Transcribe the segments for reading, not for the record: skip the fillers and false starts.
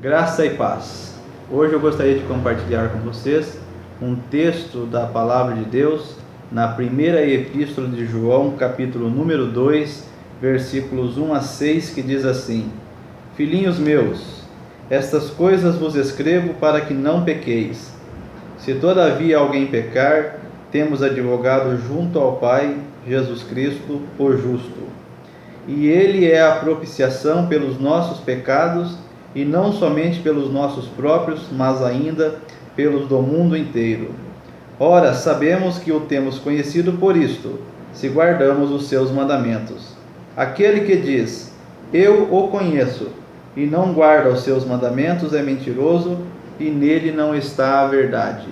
Graça e paz. Hoje eu gostaria de compartilhar com vocês um texto da Palavra de Deus na primeira epístola de João, capítulo número 2, versículos 1 a 6, que diz assim: Filhinhos meus, estas coisas vos escrevo para que não pequeis. Se todavia alguém pecar, temos advogado junto ao Pai, Jesus Cristo, o justo. E ele é a propiciação pelos nossos pecados, e não somente pelos nossos próprios, mas ainda pelos do mundo inteiro. Ora, sabemos que o temos conhecido por isto, se guardamos os seus mandamentos. Aquele que diz, eu o conheço, e não guarda os seus mandamentos, é mentiroso, e nele não está a verdade.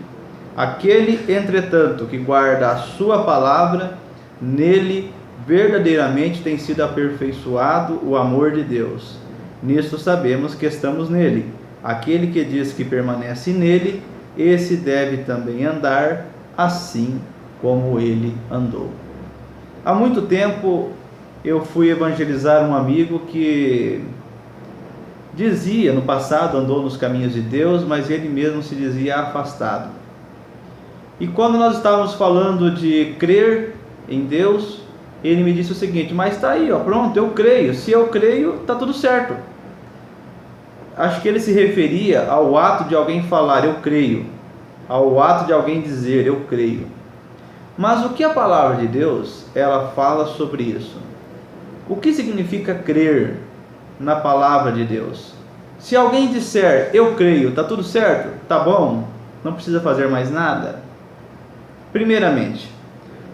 Aquele, entretanto, que guarda a sua palavra, nele verdadeiramente tem sido aperfeiçoado o amor de Deus. Nisto sabemos que estamos nele. Aquele que diz que permanece nele, esse deve também andar assim como ele andou. Há muito tempo eu fui evangelizar um amigo que dizia, no passado andou nos caminhos de Deus, mas ele mesmo se dizia afastado. E quando nós estávamos falando de crer em Deus, ele me disse o seguinte: mas está aí, pronto, eu creio. Se eu creio, está tudo certo. Acho que ele se referia ao ato de alguém falar, eu creio, ao ato de alguém dizer, eu creio. Mas o que a palavra de Deus, ela fala sobre isso? O que significa crer na palavra de Deus? Se alguém disser, eu creio, está tudo certo? Tá bom? Não precisa fazer mais nada? Primeiramente,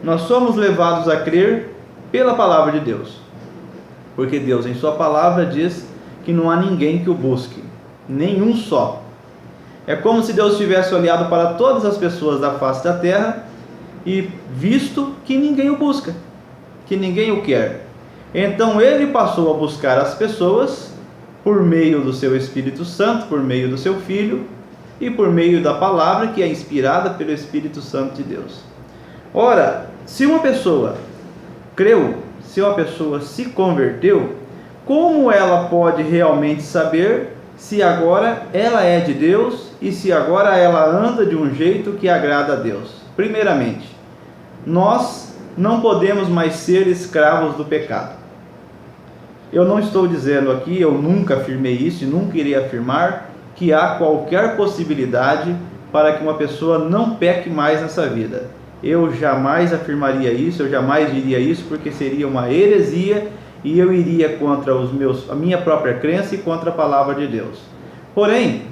nós somos levados a crer pela palavra de Deus, porque Deus em sua palavra diz que não há ninguém que o busque, nenhum só. É como se Deus tivesse olhado para todas as pessoas da face da terra e visto que ninguém o busca, que ninguém o quer. Então ele passou a buscar as pessoas por meio do seu Espírito Santo, por meio do seu Filho e por meio da palavra que é inspirada pelo Espírito Santo de Deus. Ora, se uma pessoa creu, se uma pessoa se converteu, como ela pode realmente saber se agora ela é de Deus e se agora ela anda de um jeito que agrada a Deus? Primeiramente, nós não podemos mais ser escravos do pecado. Eu não estou dizendo aqui, eu nunca afirmei isso e nunca irei afirmar que há qualquer possibilidade para que uma pessoa não peque mais nessa vida. Eu jamais afirmaria isso, eu jamais diria isso, porque seria uma heresia e eu iria contra a minha própria crença e contra a palavra de Deus. Porém,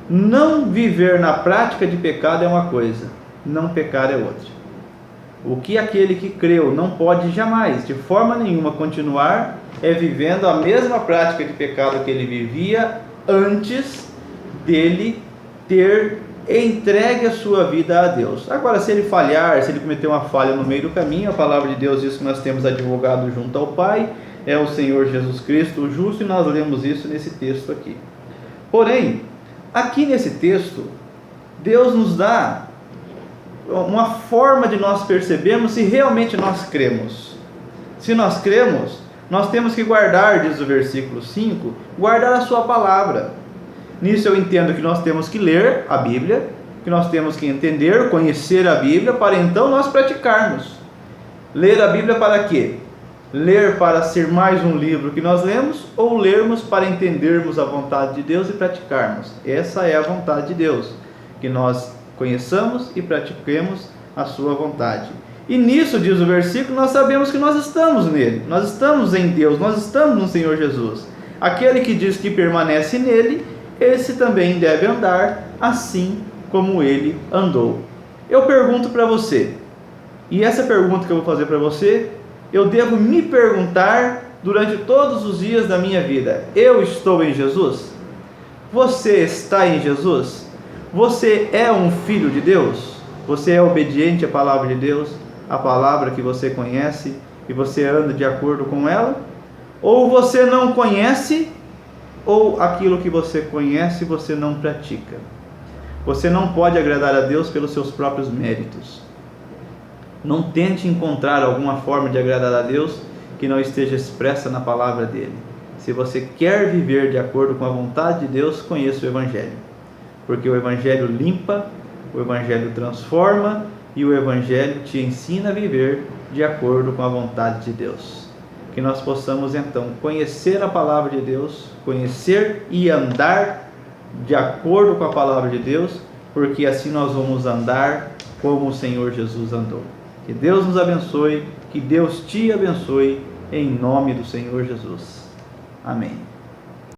não viver na prática de pecado é uma coisa, não pecar é outra. O que aquele que creu não pode jamais, de forma nenhuma, continuar é vivendo a mesma prática de pecado que ele vivia antes dele ter entregue a sua vida a Deus. Agora, se ele falhar, se ele cometer uma falha no meio do caminho, a palavra de Deus diz que nós temos advogado junto ao Pai, é o Senhor Jesus Cristo, o justo, e nós lemos isso nesse texto aqui. Porém, aqui nesse texto, Deus nos dá uma forma de nós percebermos se realmente nós cremos. Se nós cremos, nós temos que guardar, diz o versículo 5, guardar a sua palavra. Nisso eu entendo que nós temos que ler a Bíblia, que nós temos que entender, conhecer a Bíblia, para então nós praticarmos. Ler a Bíblia para quê? Ler para ser mais um livro que nós lemos, ou lermos para entendermos a vontade de Deus e praticarmos? Essa é a vontade de Deus, que nós conheçamos e pratiquemos a sua vontade. E nisso, diz o versículo, nós sabemos que nós estamos nele, nós estamos em Deus, nós estamos no Senhor Jesus. Aquele que diz que permanece nele, esse também deve andar assim como ele andou. Eu pergunto para você, e essa pergunta que eu vou fazer para você, eu devo me perguntar durante todos os dias da minha vida: eu estou em Jesus? Você está em Jesus? Você é um filho de Deus? Você é obediente à palavra de Deus, a palavra que você conhece, e você anda de acordo com ela? Ou você não conhece, ou aquilo que você conhece você não pratica? Você não pode agradar a Deus pelos seus próprios méritos. Não tente encontrar alguma forma de agradar a Deus que não esteja expressa na palavra dele. Se você quer viver de acordo com a vontade de Deus, conheça o Evangelho. Porque o Evangelho limpa, o Evangelho transforma e o Evangelho te ensina a viver de acordo com a vontade de Deus. Que nós possamos então conhecer a palavra de Deus, conhecer e andar de acordo com a palavra de Deus, porque assim nós vamos andar como o Senhor Jesus andou. Que Deus nos abençoe, que Deus te abençoe, em nome do Senhor Jesus. Amém.